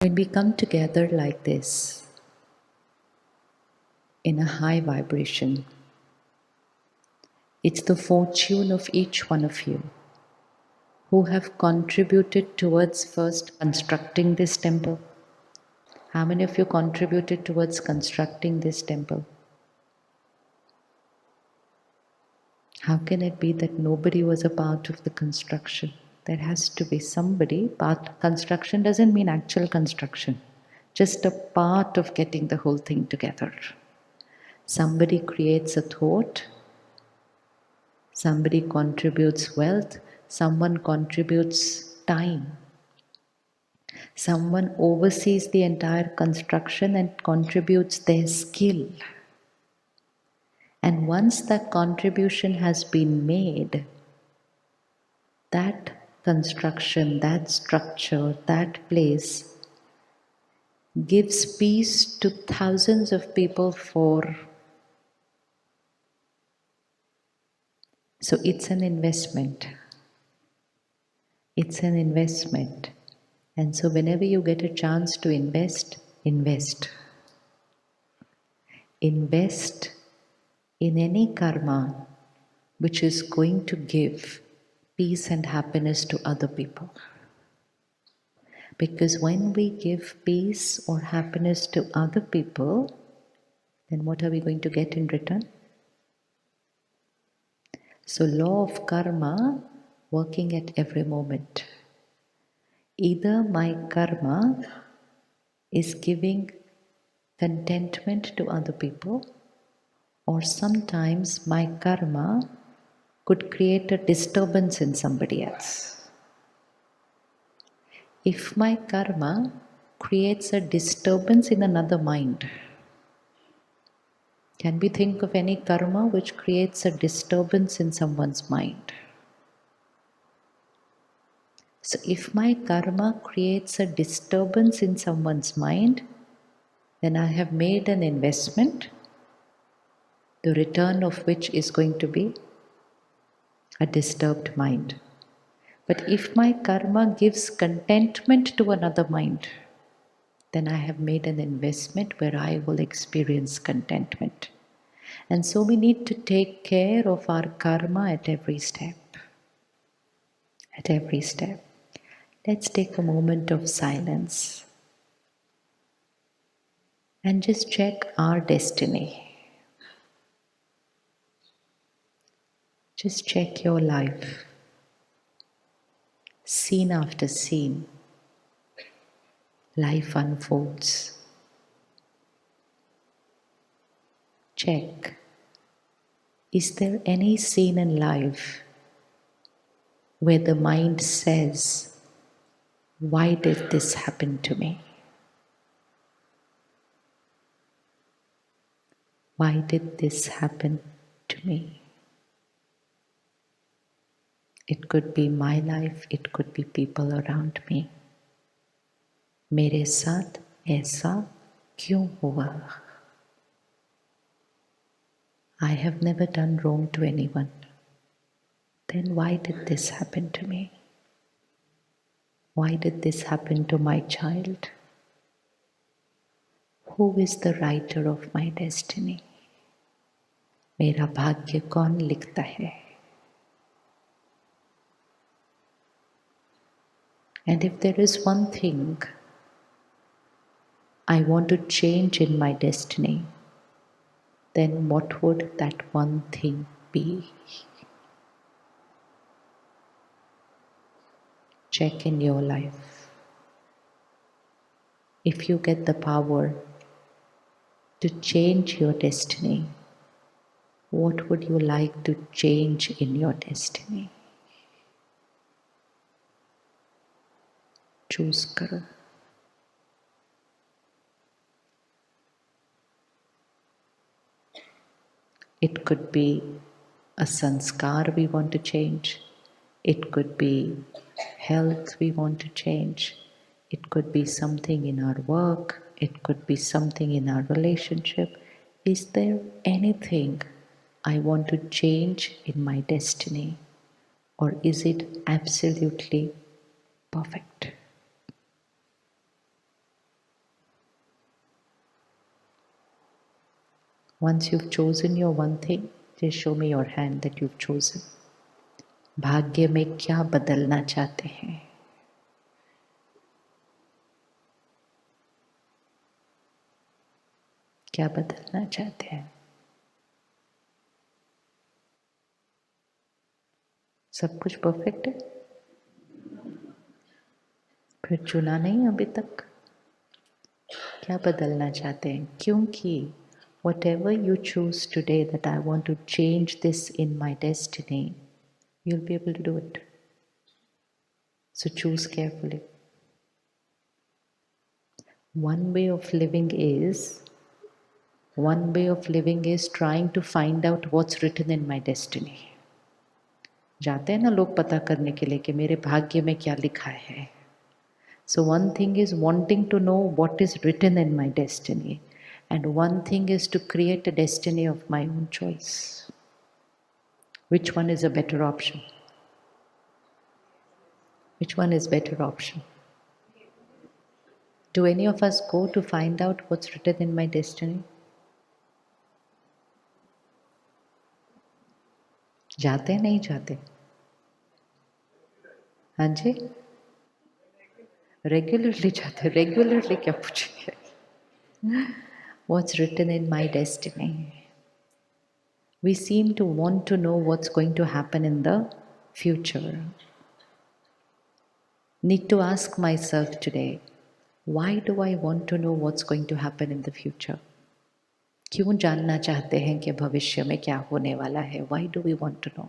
When we come together like this, in a high vibration, it's the fortune of each one of you who have contributed towards first constructing this temple. How many of you contributed towards constructing this temple? How can it be that nobody was a part of the construction? There has to be somebody. Construction doesn't mean actual construction, just a part of getting the whole thing together. Somebody creates a thought, somebody contributes wealth, someone contributes time. Someone oversees the entire construction and contributes their skill. And once that contribution has been made, that construction, that structure, that place gives peace to thousands of people for. So it's an investment. It's an investment. And so whenever you get a chance to invest, invest. Invest in any karma which is going to give peace and happiness to other people. Because when we give peace or happiness to other people, then what are we going to get in return? So, law of karma working at every moment. Either my karma is giving contentment to other people, or sometimes my karma could create a disturbance in somebody else. If my karma creates a disturbance in another mind, can we think of any karma which creates a disturbance in someone's mind? So if my karma creates a disturbance in someone's mind, then I have made an investment, the return of which is going to be a disturbed mind. But if my karma gives contentment to another mind, then I have made an investment where I will experience contentment. And so we need to take care of our karma at every step. At every step. Let's take a moment of silence and just check our destiny. Just check your life. Scene after scene, life unfolds. Check. Is there any scene in life where the mind says, why did this happen to me? Why did this happen to me? It could be my life, it could be people around me. मेरे साथ ऐसा क्यों हुआ? I have never done wrong to anyone. Then why did this happen to me? Why did this happen to my child? Who is the writer of my destiny? मेरा भाग्य कौन लिखता है? And if there is one thing I want to change in my destiny, then what would that one thing be? Check in your life. If you get the power to change your destiny, what would you like to change in your destiny? Choose karo. It could be a sanskar we want to change. It could be health we want to change. It could be something in our work. It could be something in our relationship. Is there anything I want to change in my destiny? Or is it absolutely perfect? Once you've chosen your one thing, just show me your hand that you've chosen. भाग्य में क्या बदलना चाहते हैं? क्या बदलना चाहते हैं? सब कुछ परफेक्ट है? फिर चुना नहीं अभी तक? क्या बदलना चाहते हैं? क्योंकि whatever you choose today that I want to change this in my destiny, you'll be able to do it. So choose carefully. One way of living is trying to find out what's written in my destiny. जाते हैं ना लोग पता करने के लिए कि मेरे भाग्य में क्या लिखा है. So one thing is wanting to know what is written in my destiny, and one thing is to create a destiny of my own choice. Which one is a better option? Which one is better option? Do any of us go to find out what's written in my destiny? जाते नहीं जाते? हाँ जी, regularly जाते. Regularly क्या पूछेंगे? What's written in my destiny? We seem to want to know what's going to happen in the future. Need to ask myself today, why do I want to know what's going to happen in the future? क्यों जानना चाहते हैं कि भविष्य में क्या होने वाला है? Why do we want to know?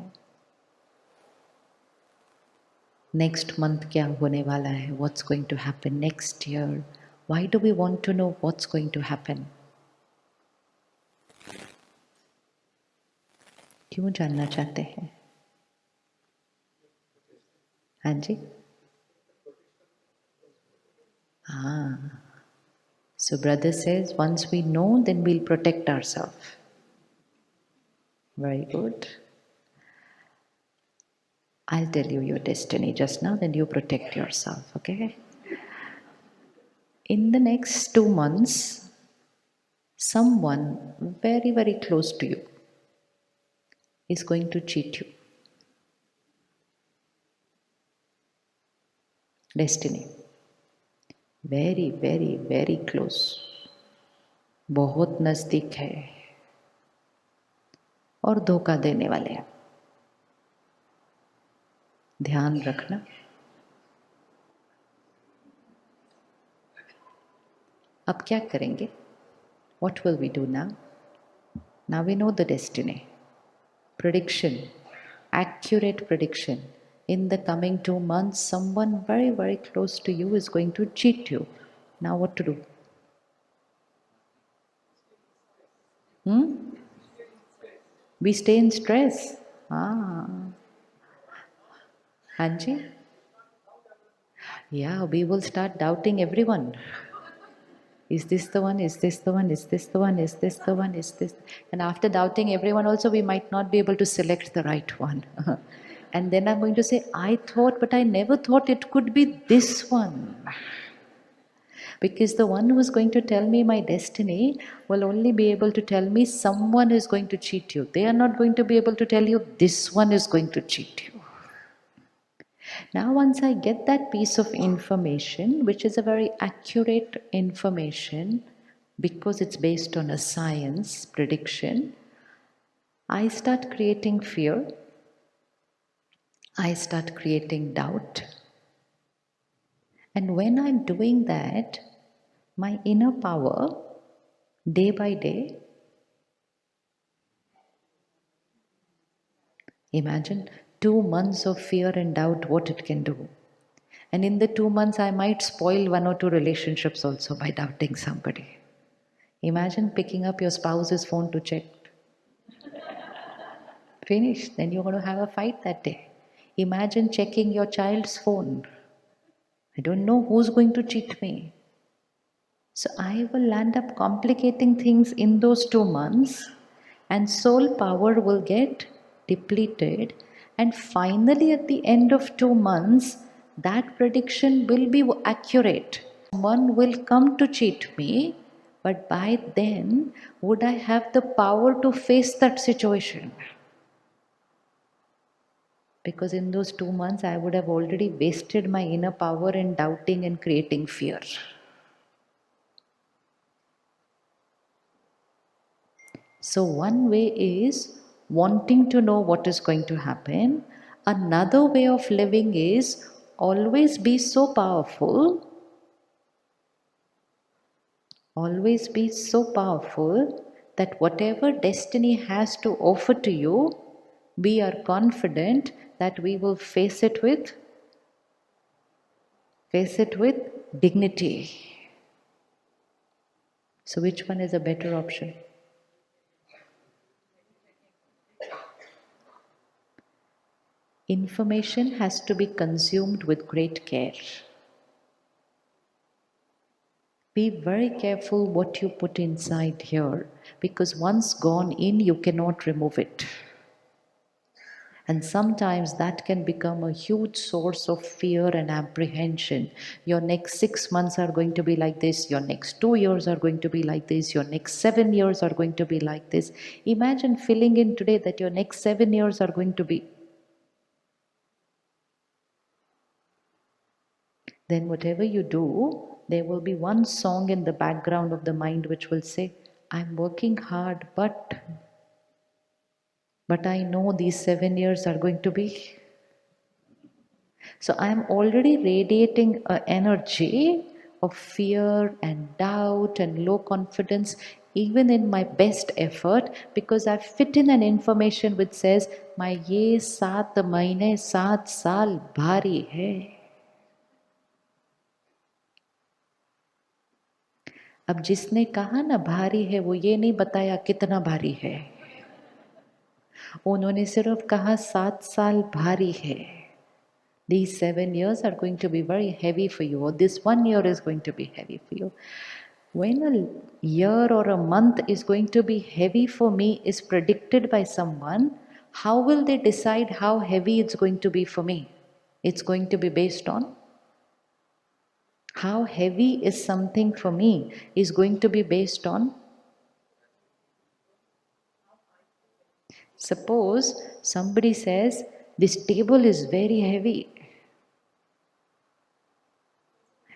Next month क्या होने वाला है? What's going to happen next year? Why do we want to know what's going to happen? क्यों जानना चाहते हैं? हाँ जी? So brother says, once we know, then we'll protect ourselves. Very good. I'll tell you your destiny just now, then you protect yourself, okay? In the next 2 months, someone very, very close to you is going to cheat you. Destiny. Very, very, very close. बहुत नज़दीक है और धोखा देने वाले हैं. ध्यान रखना. अब क्या करेंगे? What will we do now? Now we know the destiny. Prediction, accurate prediction. In the coming 2 months, someone very, very close to you is going to cheat you. Now what to do? We stay in stress. Hanji? Yeah, we will start doubting everyone. Is this the one? Is this the one? Is this the one? Is this the one? Is this? And after doubting everyone also, we might not be able to select the right one. And then I'm going to say, I thought, but I never thought it could be this one. Because the one who is going to tell me my destiny will only be able to tell me someone is going to cheat you. They are not going to be able to tell you this one is going to cheat you. Now, once I get that piece of information, which is a very accurate information because it's based on a science prediction, I start creating fear. I start creating doubt. And when I'm doing that, my inner power, day by day, imagine 2 months of fear and doubt, what it can do. And in the 2 months, I might spoil 1 or 2 relationships also by doubting somebody. Imagine picking up your spouse's phone to check. Finish. Then you're going to have a fight that day. Imagine checking your child's phone. I don't know who's going to cheat me. So I will land up complicating things in those 2 months, and soul power will get depleted. And finally, at the end of 2 months, that prediction will be accurate. Someone will come to cheat me, But by then, would I have the power to face that situation? Because in those 2 months, I would have already wasted my inner power in doubting and creating fear. So, one way is wanting to know what is going to happen. Another way of living is always be so powerful, always be so powerful that whatever destiny has to offer to you, we are confident that we will face it with dignity. So, which one is a better option? Information has to be consumed with great care. Be very careful what you put inside here, because once gone in, you cannot remove it. And sometimes that can become a huge source of fear and apprehension. Your next 6 months are going to be like this, your next 2 years are going to be like this, your next 7 years are going to be like this. Imagine filling in today that your next 7 years are going to be. Then whatever you do, there will be one song in the background of the mind which will say, I'm working hard, but I know these 7 years are going to be. So I'm already radiating an energy of fear and doubt and low confidence, even in my best effort, because I fit in an information which says, my ye 7 mahine 7 saal bhari hai. अब जिसने कहा ना भारी है, वो ये नहीं बताया कितना भारी है, उन्होंने सिर्फ कहा 7 साल भारी है. These 7 years are going to be very heavy for you, or this 1 year is going to be heavy for you. When a year or a month is going to be heavy for me is predicted by someone, how will they decide how heavy it's going to be for me? It's going to be based on how heavy is something for me is going to be based on. Suppose somebody says, this table is very heavy.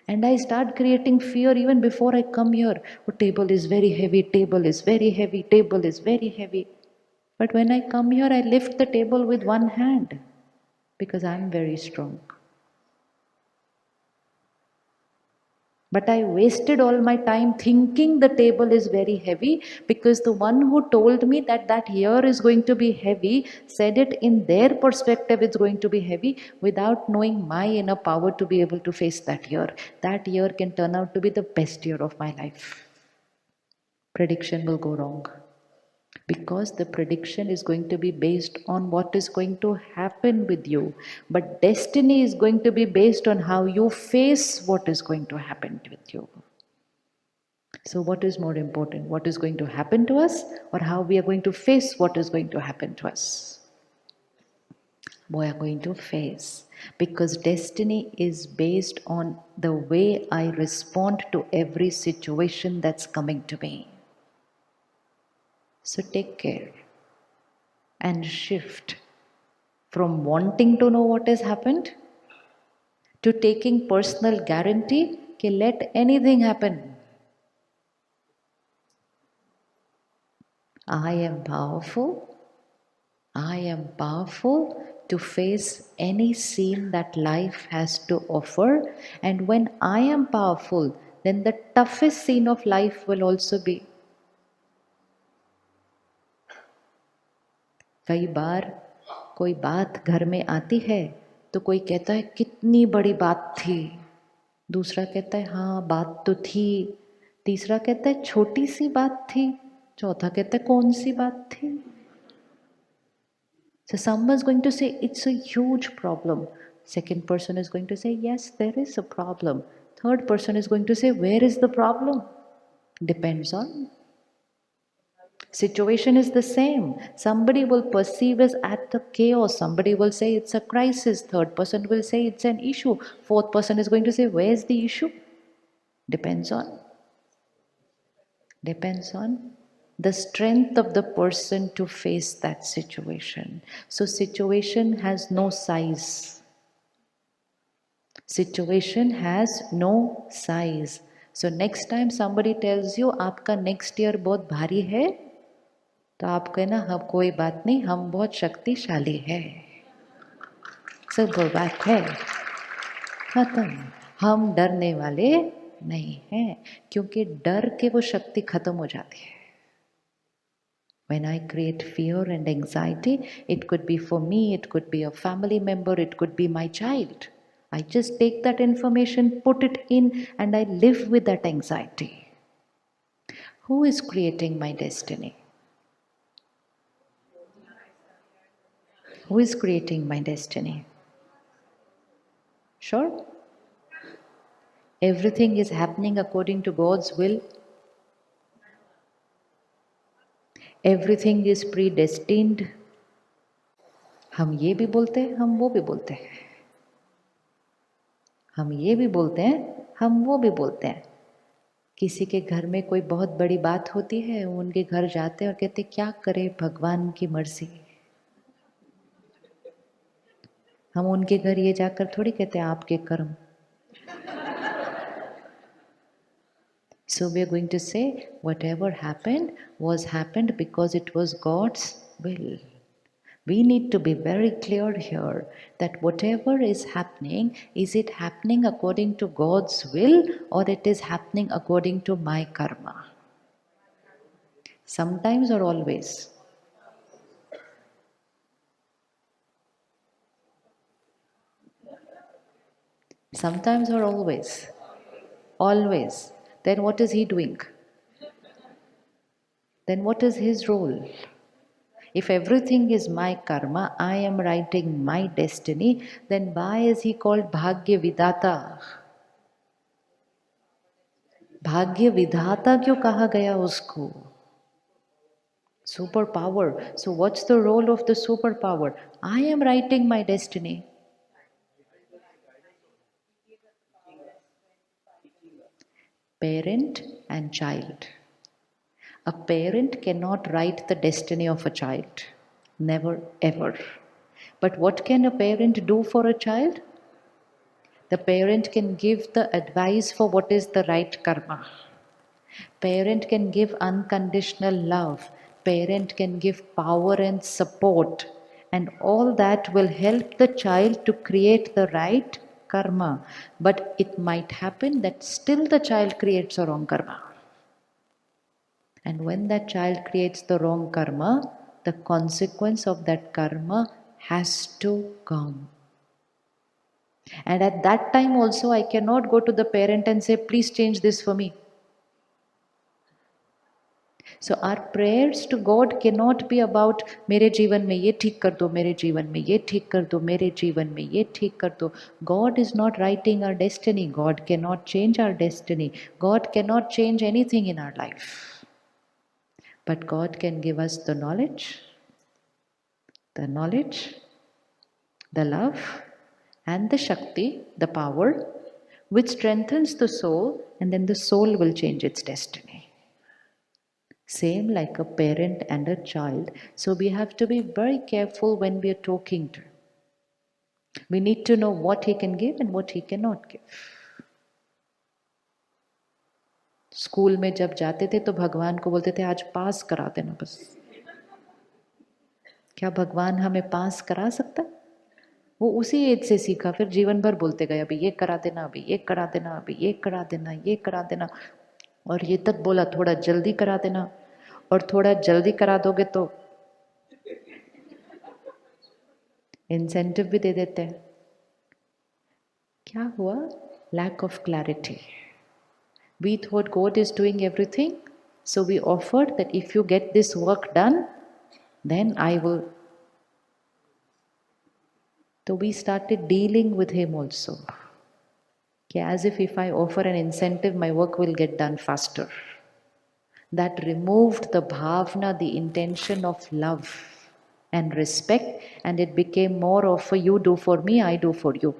And I start creating fear even before I come here. Oh, table is very heavy, table is very heavy, table is very heavy. But when I come here, I lift the table with one hand because I'm very strong. But I wasted all my time thinking the table is very heavy because the one who told me that that year is going to be heavy said it in their perspective it's going to be heavy without knowing my inner power to be able to face that year. That year can turn out to be the best year of my life. Prediction will go wrong because the prediction is going to be based on what is going to happen with you, but destiny is going to be based on how you face what is going to happen with you. So what is more important, what is going to happen to us or how we are going to face what is going to happen to us? We are going to face, because destiny is based on the way I respond to every situation that's coming to me. So take care and shift from wanting to know what has happened to taking personal guarantee कि let anything happen. I am powerful. I am powerful to face any scene that life has to offer. And when I am powerful, then the toughest scene of life will also be. कई बार कोई बात घर में आती है तो कोई कहता है कितनी बड़ी बात थी, दूसरा कहता है हाँ बात तो थी, तीसरा कहता है छोटी सी बात थी, चौथा कहता है कौन सी बात थी. So someone's going to say it's a huge problem. Second person is going to say yes, there is a problem. Third person is going to say where is the problem? Depends on. Situation is the same. Somebody will perceive as at the chaos. Somebody will say it's a crisis. Third person will say it's an issue. Fourth person is going to say where's the issue? Depends on. Depends on the strength of the person to face that situation. So situation has no size. Situation has no size. So next time somebody tells you आपका next year बहुत भारी है, तो आप कहना हम कोई बात नहीं, हम बहुत शक्तिशाली है, सब वो बात है, खत्म। हम डरने वाले नहीं हैं, क्योंकि डर के वो शक्ति खत्म हो जाती है। When I create fear and anxiety, it could be for me, it could be a family member, it could be my child. I just take that information, put it in, and I live with that anxiety. Who is creating my destiny? Who is creating my destiny? Sure? Everything is happening according to God's will. Everything is predestined. हम ये भी बोलते हैं, हम वो भी बोलते हैं। हम ये भी बोलते हैं, हम वो भी बोलते हैं। किसी के घर में कोई बहुत बड़ी बात होती है, उनके घर जाते हैं और कहते क्या करे, भगवान की मर्जी। हम उनके घर ये जाकर थोड़ी कहते हैं आपके कर्म। So we are going to say whatever happened was happened because it was God's will. We need to be very clear here that whatever is happening, is it happening according to God's will or it is happening according to my karma? Sometimes or always? Sometimes or always? Always. Then what is he doing? Then what is his role? If everything is my karma, I am writing my destiny, then why is he called Bhagya Vidata? Bhagya Vidhata क्यों कहा गया उसको? Superpower. So what's the role of the superpower? I am writing my destiny. Parent and child. A parent cannot write the destiny of a child. Never, ever. But what can a parent do for a child? The parent can give the advice for what is the right karma. Parent can give unconditional love. Parent can give power and support. And all that will help the child to create the right karma. But it might happen that still the child creates a wrong karma. And when that child creates the wrong karma, the consequence of that karma has to come. And at that time also, I cannot go to the parent and say, please change this for me. So our prayers to God cannot be about मेरे जीवन में ये ठीक कर दो, मेरे जीवन में ये ठीक कर दो, मेरे जीवन में ये ठीक कर दो. God is not writing our destiny. God cannot change our destiny. God cannot change anything in our life. But God can give us the knowledge, the love, and the Shakti, the power, which strengthens the soul, and then the soul will change its destiny. Same like a parent and a child. So we have to be very careful when we are talking to him. We need to know what he can give and what he cannot give. School में जब जाते थे तो भगवान को बोलते थे आज पास करा देना बस. क्या भगवान हमें पास करा सकता? वो उसी एज से सीखा, फिर जीवन भर बोलते गए अभी ये करा देना, अभी ये करा देना, अभी ये करा देना, ये करा देना. और ये तक बोला थोड़ा जल्दी करा देना, और थोड़ा जल्दी करा दोगे तो इंसेंटिव भी दे देते हैं. क्या हुआ? Lack of clarity. We thought God is doing everything, so we offered that if you get this work done, then I will. So we started dealing with him also. As if I offer an incentive, my work will get done faster. That removed the bhavna, the intention of love and respect, and it became more of a you do for me, I do for you.